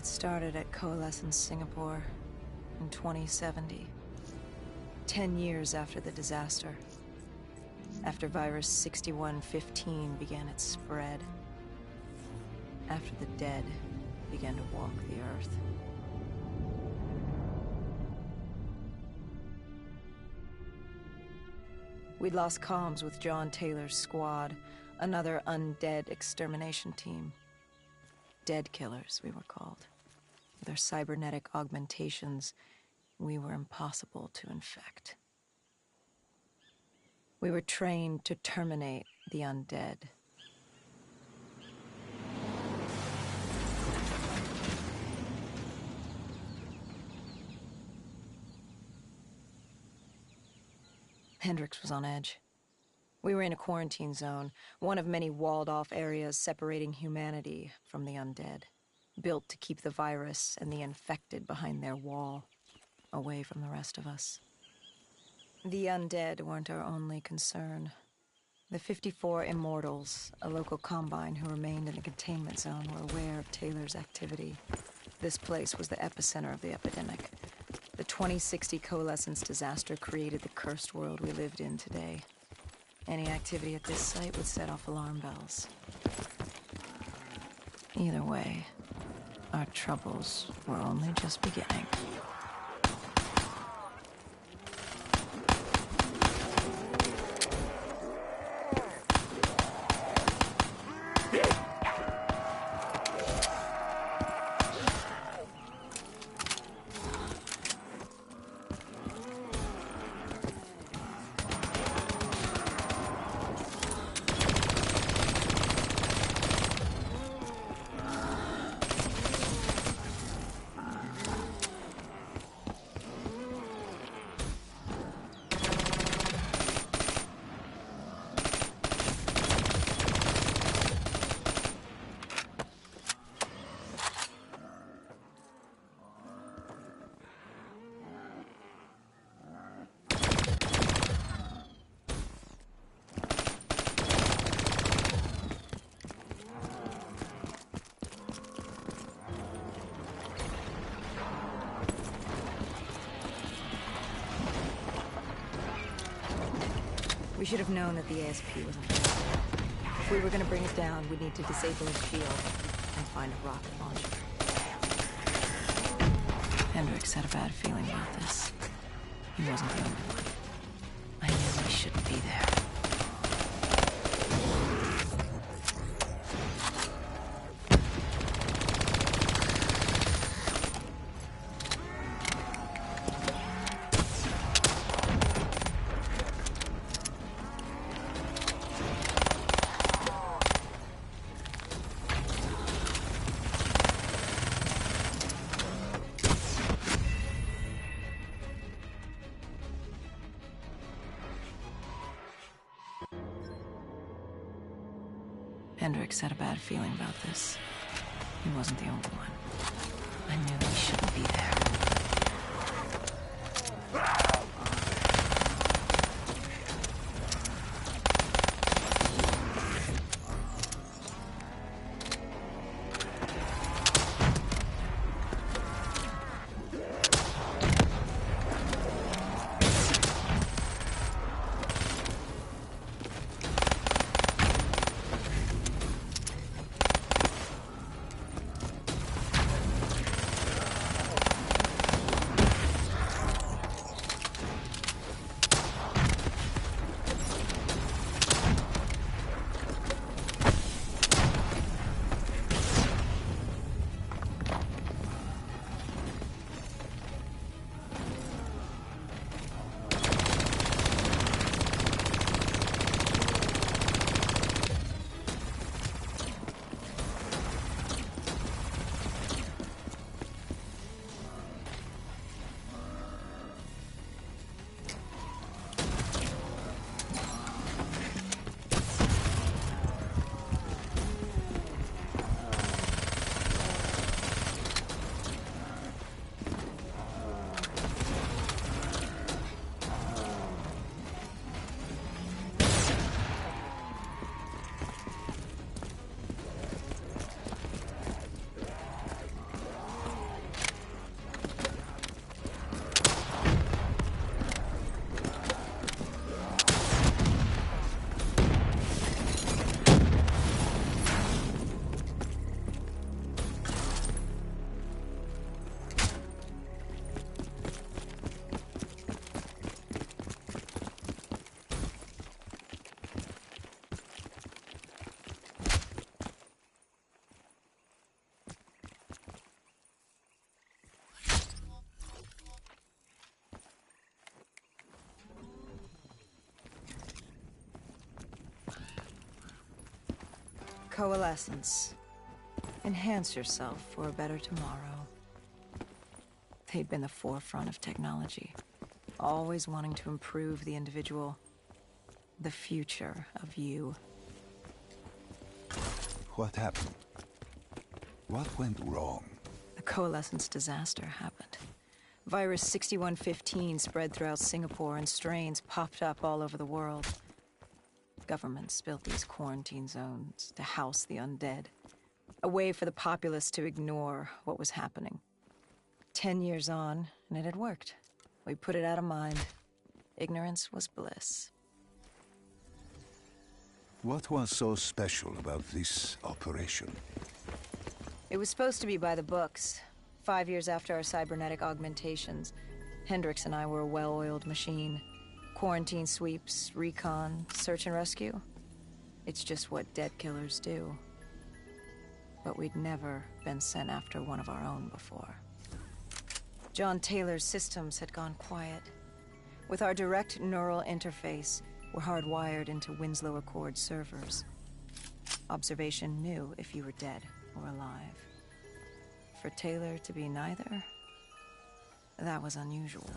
started at Coalescence Singapore in 2070. 10 years after the disaster. After Virus 6115 began its spread. After the dead began to walk the Earth. We'd lost comms with John Taylor's squad, another undead extermination team. Dead killers, we were called. With our cybernetic augmentations, we were impossible to infect. We were trained to terminate the undead. Hendricks was on edge. We were in a quarantine zone, one of many walled-off areas separating humanity from the undead, built to keep the virus and the infected behind their wall, away from the rest of us. The undead weren't our only concern. The 54 Immortals, a local combine who remained in the containment zone, were aware of Taylor's activity. This place was the epicenter of the epidemic. The 2060 Coalescence disaster created the cursed world we lived in today. Any activity at this site would set off alarm bells. Either way, our troubles were only just beginning. We should have known that the ASP wasn't there. If we were going to bring it down, we'd need to disable its shield and find a rocket launcher. Hendricks had a bad feeling about this. He wasn't the only one. I knew we shouldn't be there. Hendricks had a bad feeling about this. He wasn't the only one. I knew we shouldn't be there. Coalescence. Enhance yourself for a better tomorrow. They'd been the forefront of technology, always wanting to improve the individual, the future of you. What happened? What went wrong? The Coalescence disaster happened. Virus 6115 spread throughout Singapore and strains popped up all over the world. Governments built these quarantine zones to house the undead. A way for the populace to ignore what was happening. 10 years on, and it had worked. We put it out of mind. Ignorance was bliss. What was so special about this operation? It was supposed to be by the books. 5 years after our cybernetic augmentations, Hendricks and I were a well-oiled machine. Quarantine sweeps, recon, search and rescue. It's just what dead killers do. But we'd never been sent after one of our own before. John Taylor's systems had gone quiet. With our direct neural interface, we're hardwired into Winslow Accord servers. Observation knew if you were dead or alive. For Taylor to be neither, that was unusual.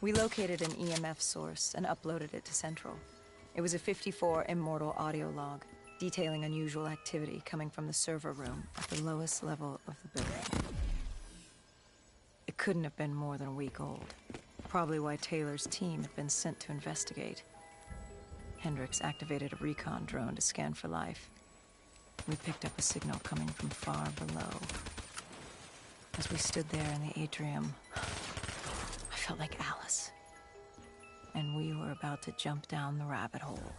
We located an EMF source and uploaded it to Central. It was a 54 Immortal audio log, detailing unusual activity coming from the server room at the lowest level of the building. It couldn't have been more than a week old. Probably why Taylor's team had been sent to investigate. Hendricks activated a recon drone to scan for life. We picked up a signal coming from far below. As we stood there in the atrium, I felt like Alice. And we were about to jump down the rabbit hole.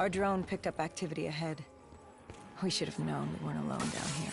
Our drone picked up activity ahead. We should have known we weren't alone down here.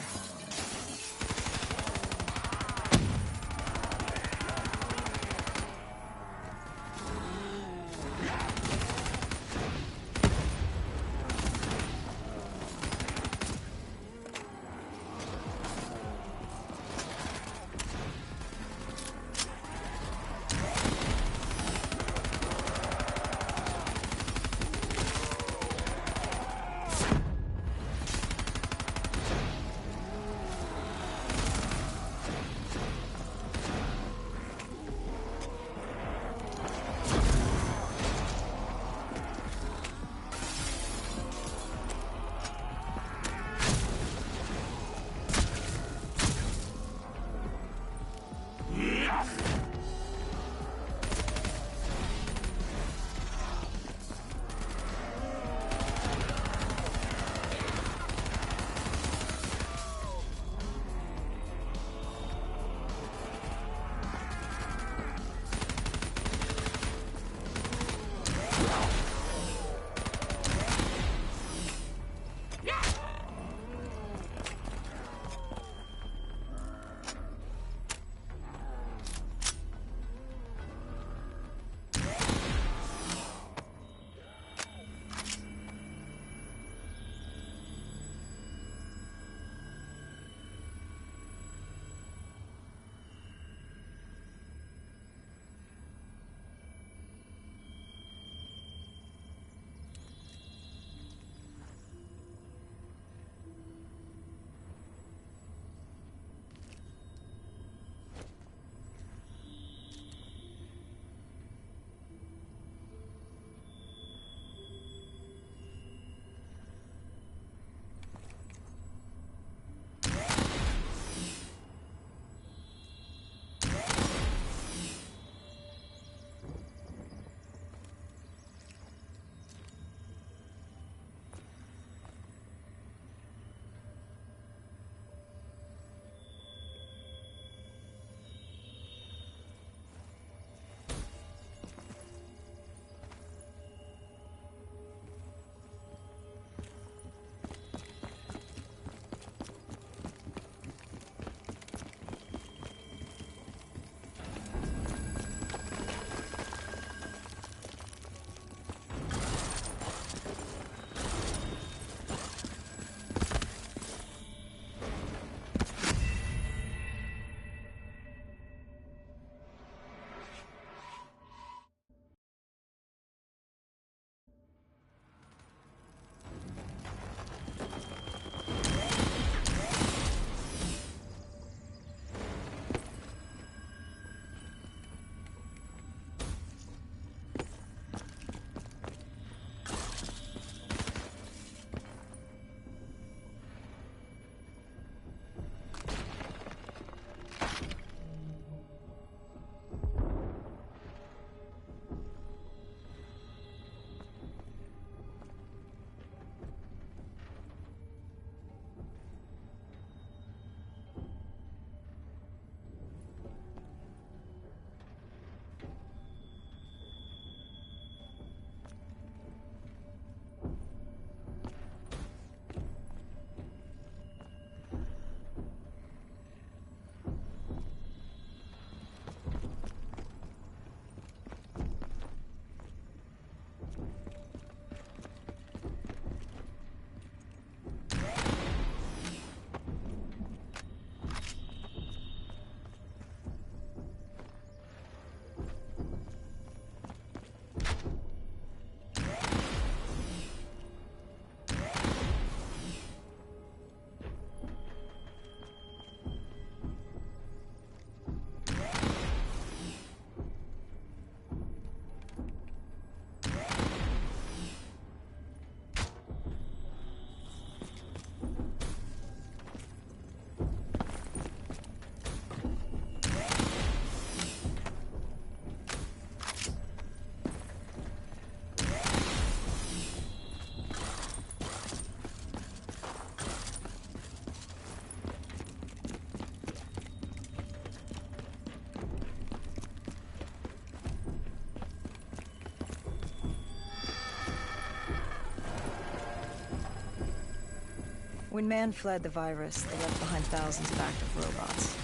When man fled the virus, they left behind thousands of active robots.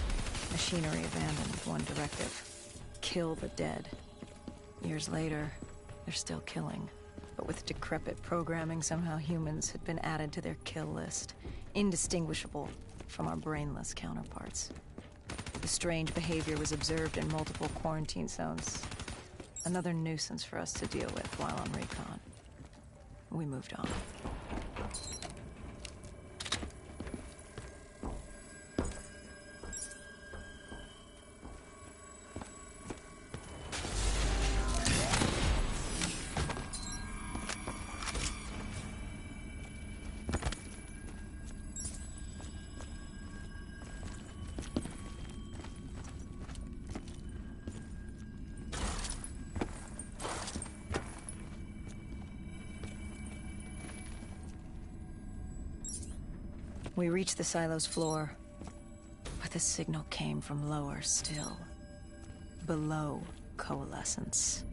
Machinery abandoned with one directive. Kill the dead. Years later, they're still killing. But with decrepit programming, somehow humans had been added to their kill list. Indistinguishable from our brainless counterparts. The strange behavior was observed in multiple quarantine zones. Another nuisance for us to deal with while on recon. We moved on. We reached the silo's floor, but the signal came from lower still. Below Coalescence.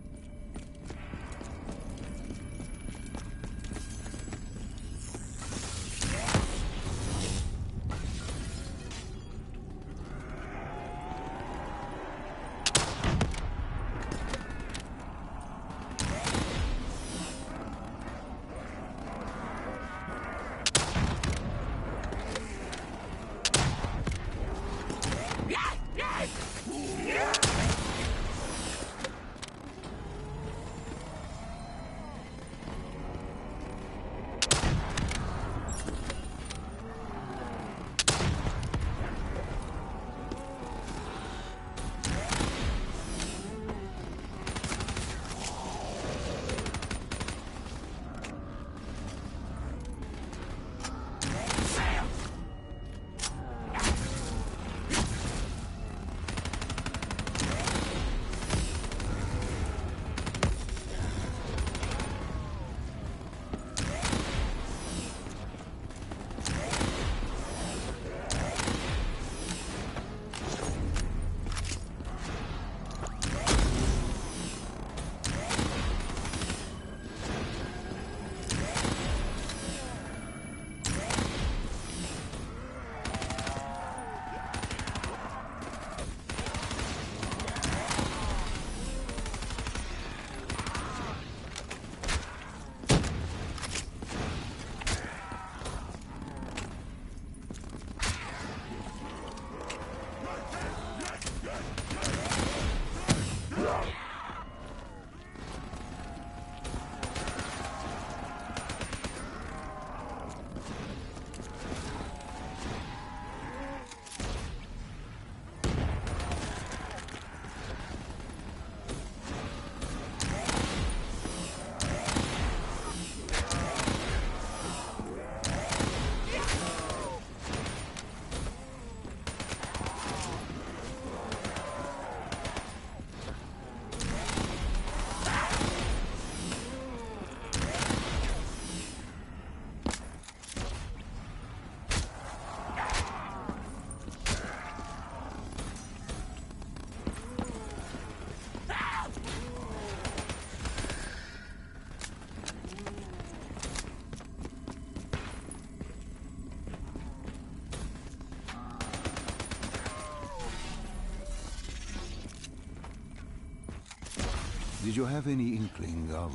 Did you have any inkling of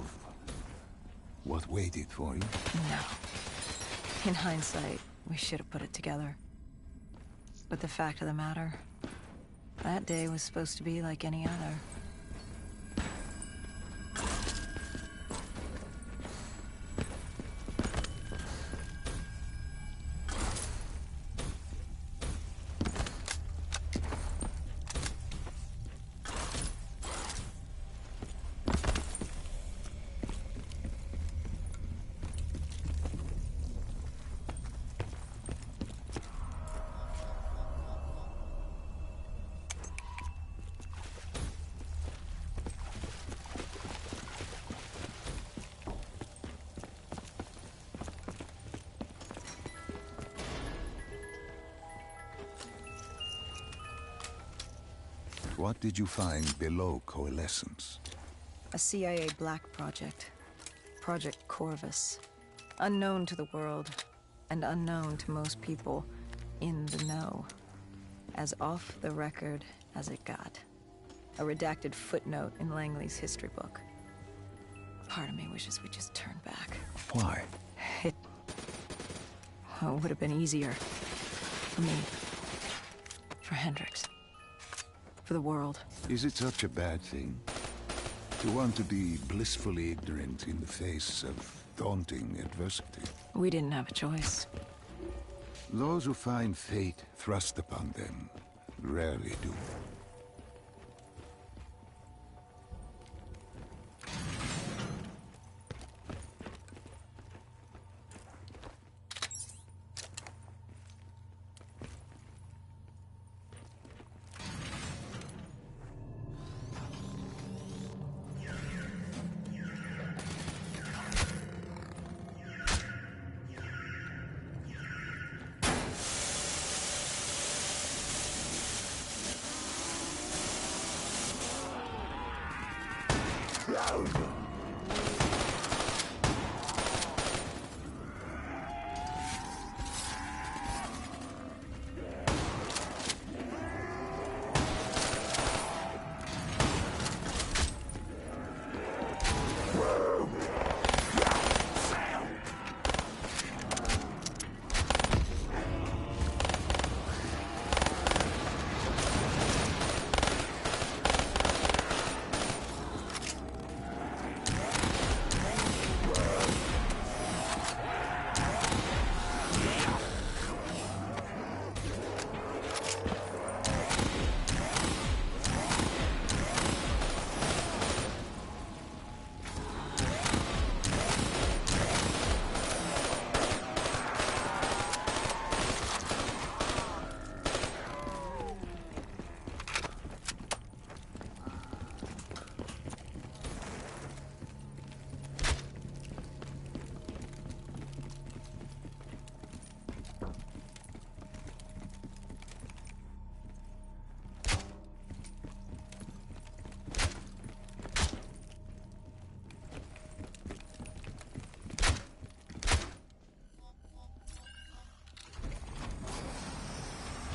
what waited for you? No. In hindsight, we should have put it together. But the fact of the matter, that day was supposed to be like any other. What did you find below Coalescence? A CIA black project. Project Corvus. Unknown to the world. and unknown to most people in the know. As off the record as it got. A redacted footnote in Langley's history book. Part of me wishes we just turned back. Why? It would have been easier. For me. For Hendricks. For the world. Is it such a bad thing? To want to be blissfully ignorant in the face of daunting adversity? We didn't have a choice. Those who find fate thrust upon them rarely do.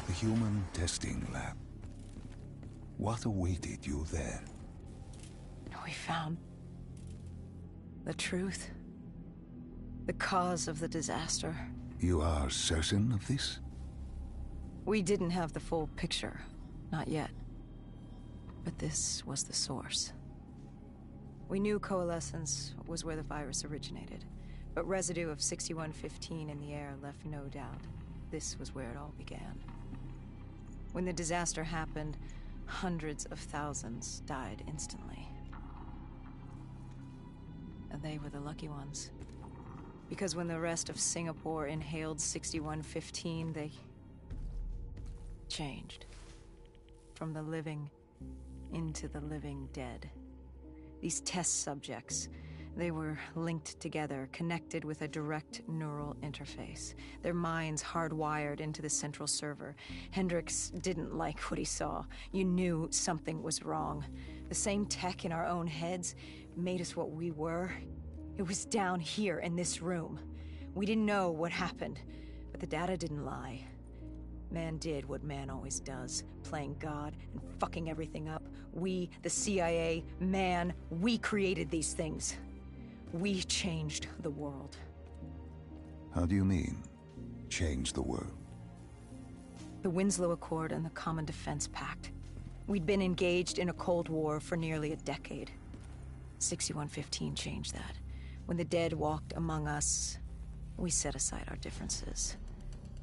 The human testing lab. What awaited you there? We found the truth. The cause of the disaster. You are certain of this? We didn't have the full picture. Not yet. But this was the source. We knew coalescence was where the virus originated, but residue of 6115 in the air left no doubt. This was where it all began. When the disaster happened, hundreds of thousands died instantly. And they were the lucky ones. Because when the rest of Singapore inhaled 6115, they changed. From the living into the living dead. These test subjects, they were linked together, connected with a direct neural interface. Their minds hardwired into the central server. Hendricks didn't like what he saw. You knew something was wrong. The same tech in our own heads made us what we were. It was down here in this room. We didn't know what happened, but the data didn't lie. Man did what man always does, playing God and fucking everything up. We, the CIA, man, we created these things. We changed the world. How do you mean, change the world? The Winslow Accord and the Common Defense Pact. We'd been engaged in a Cold War for nearly a decade. 6115 changed that. When the dead walked among us, we set aside our differences.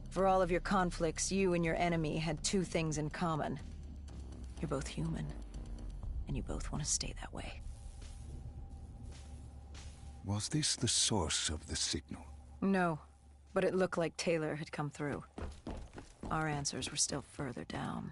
For all of your conflicts, you and your enemy had two things in common. You're both human, and you both want to stay that way. Was this the source of the signal? No, but it looked like Taylor had come through. Our answers were still further down.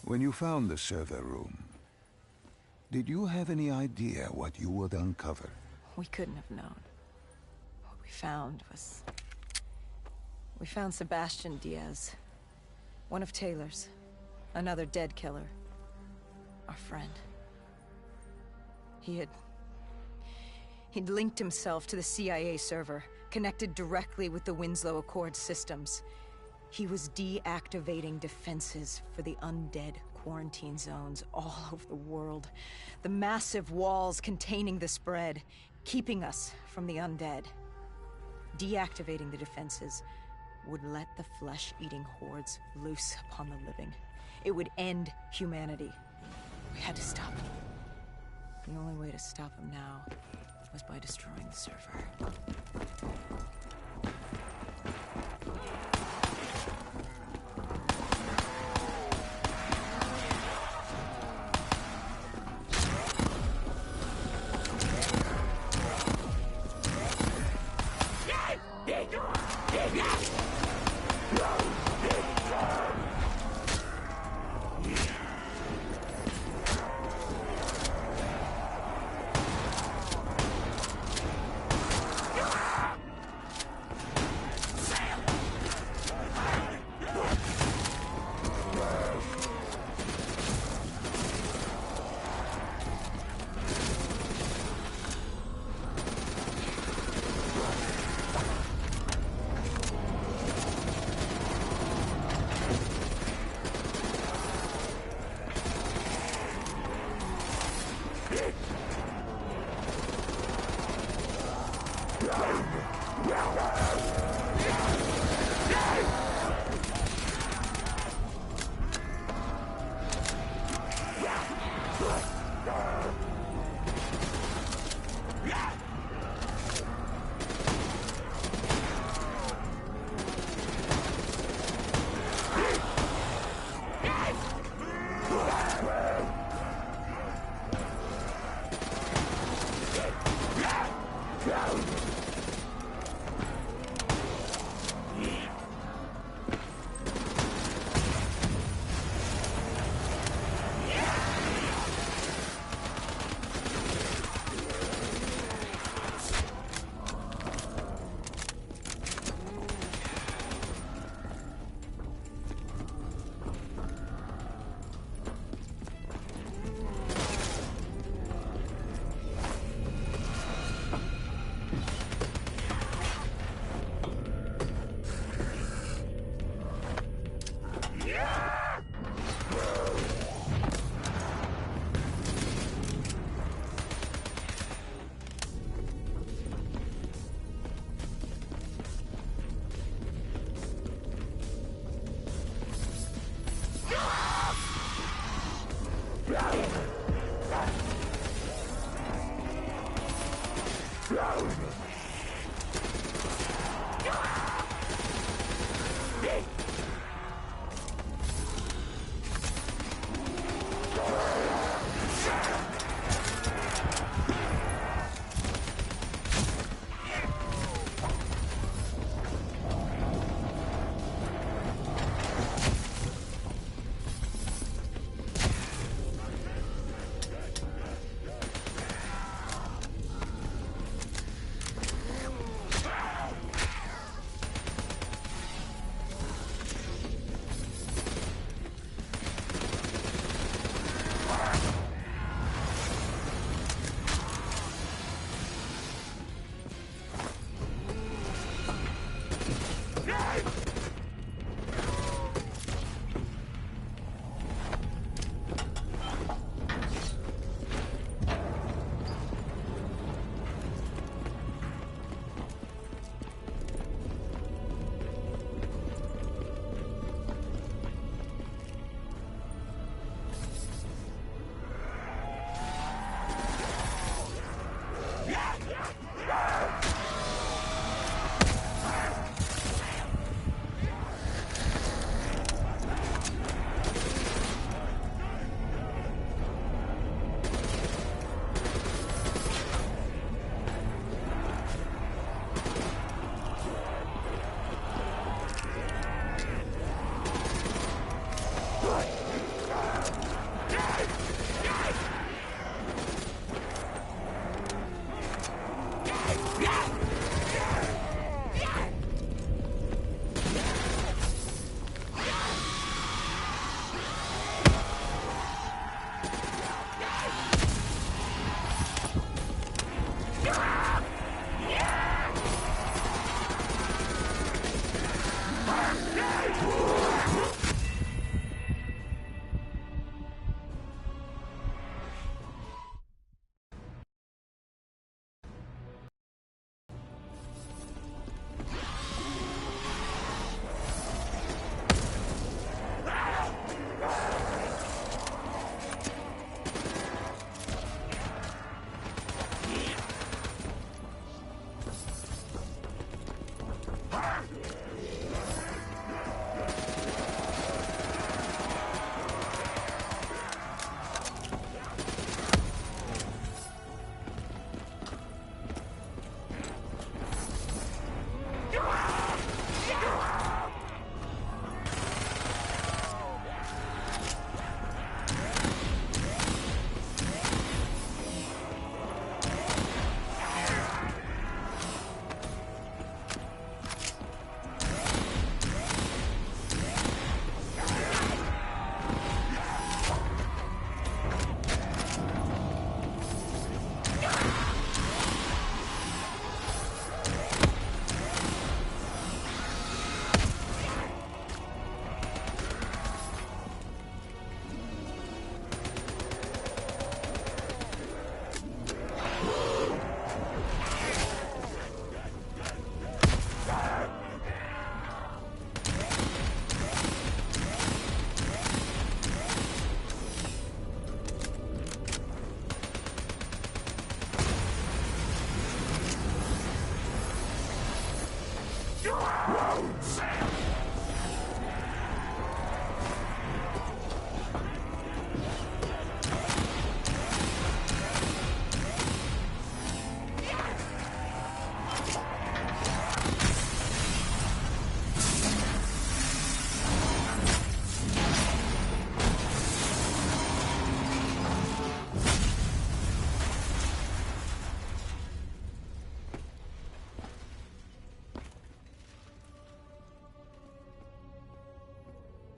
When you found the server room, did you have any idea what you would uncover? We couldn't have known. What we found was... We found Sebastian Diaz. One of Taylor's. Another dead killer. Our friend. He'd linked himself to the CIA server, connected directly with the Winslow Accord systems. He was deactivating defenses for the undead quarantine zones all over the world. The massive walls containing the spread, keeping us from the undead. Deactivating the defenses would let the flesh-eating hordes loose upon the living. It would end humanity. We had to stop him. The only way to stop him now was by destroying the server.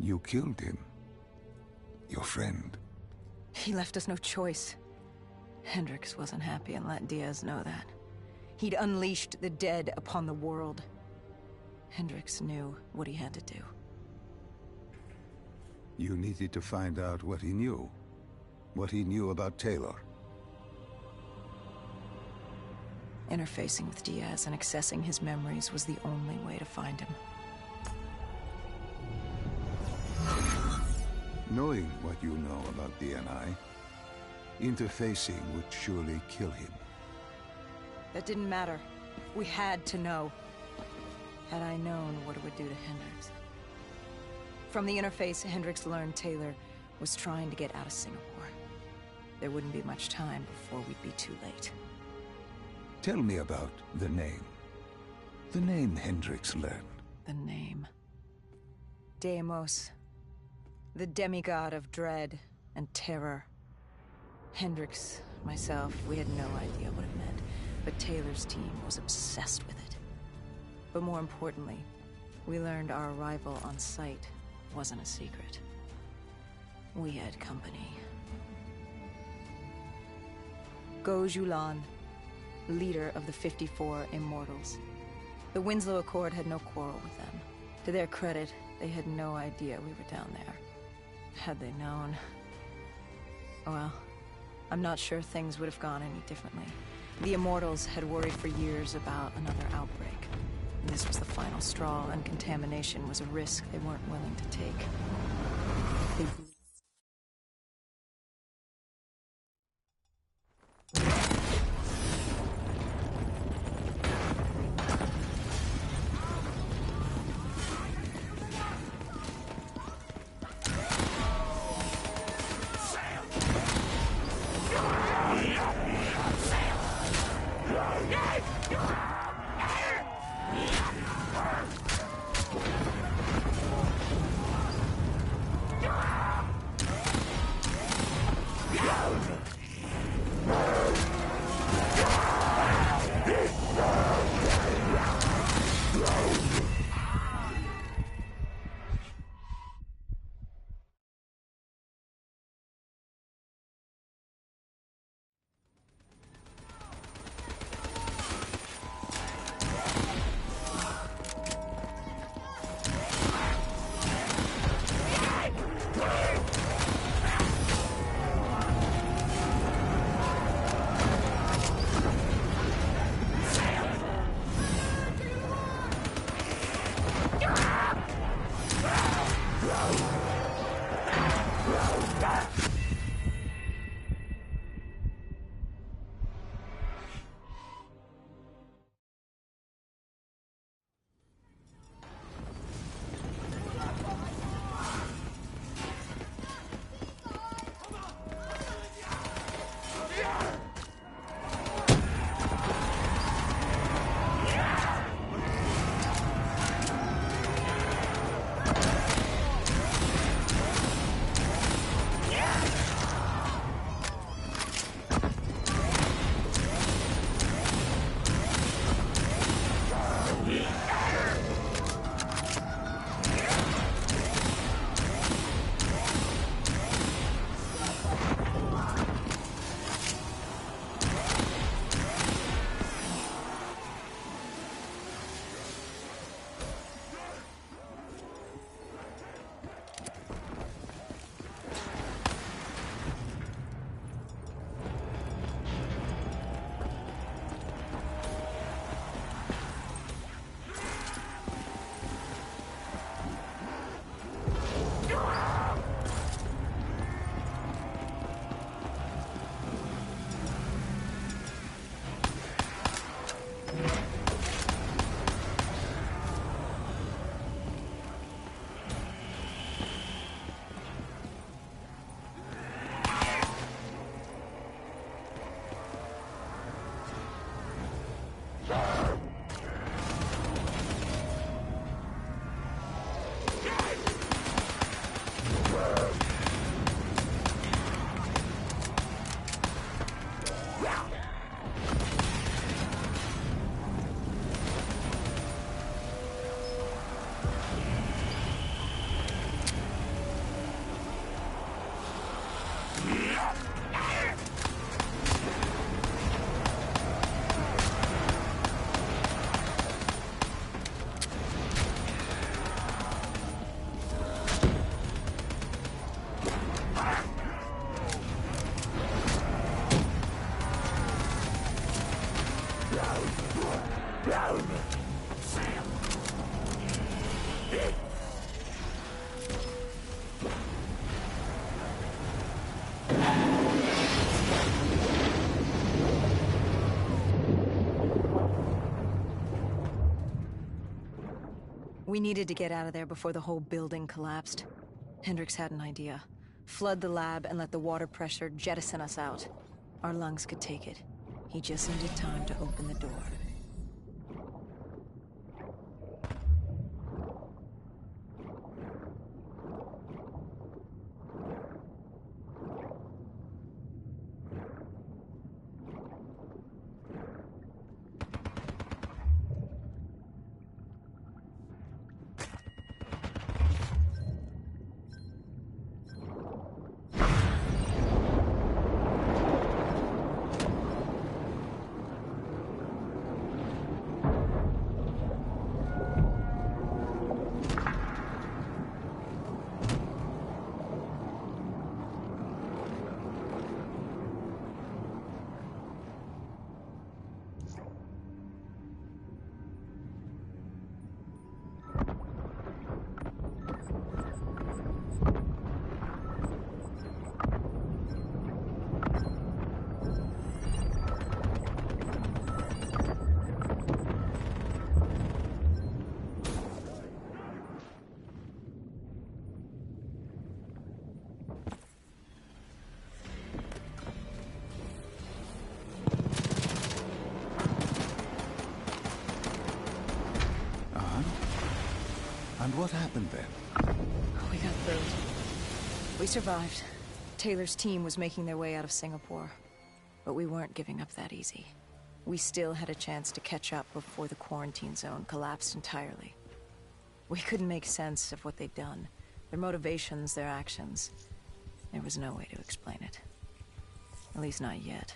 You killed him. Your friend. He left us no choice. Hendricks wasn't happy and let Diaz know that. He'd unleashed the dead upon the world. Hendricks knew what he had to do. You needed to find out what he knew. What he knew about Taylor. Interfacing with Diaz and accessing his memories was the only way to find him. Knowing what you know about DNI, interfacing would surely kill him. That didn't matter. We had to know. Had I known what it would do to Hendricks. From the interface, Hendricks learned Taylor was trying to get out of Singapore. There wouldn't be much time before we'd be too late. Tell me about the name. The name Hendricks learned. The name. Deimos. The demigod of dread and terror. Hendricks, myself, we had no idea what it meant, but Taylor's team was obsessed with it. But more importantly, we learned our arrival on site wasn't a secret. We had company. Gojulan, leader of the 54 Immortals. The Winslow Accord had no quarrel with them. To their credit, they had no idea we were down there. Had they known... well, I'm not sure things would have gone any differently. The Immortals had worried for years about another outbreak. And this was the final straw, and contamination was a risk they weren't willing to take. They... We needed to get out of there before the whole building collapsed. Hendricks had an idea. Flood the lab and let the water pressure jettison us out. Our lungs could take it. He just needed time to open the door. And what happened then? We got through. We survived. Taylor's team was making their way out of Singapore. But we weren't giving up that easy. We still had a chance to catch up before the quarantine zone collapsed entirely. We couldn't make sense of what they'd done. Their motivations, their actions. There was no way to explain it. At least not yet.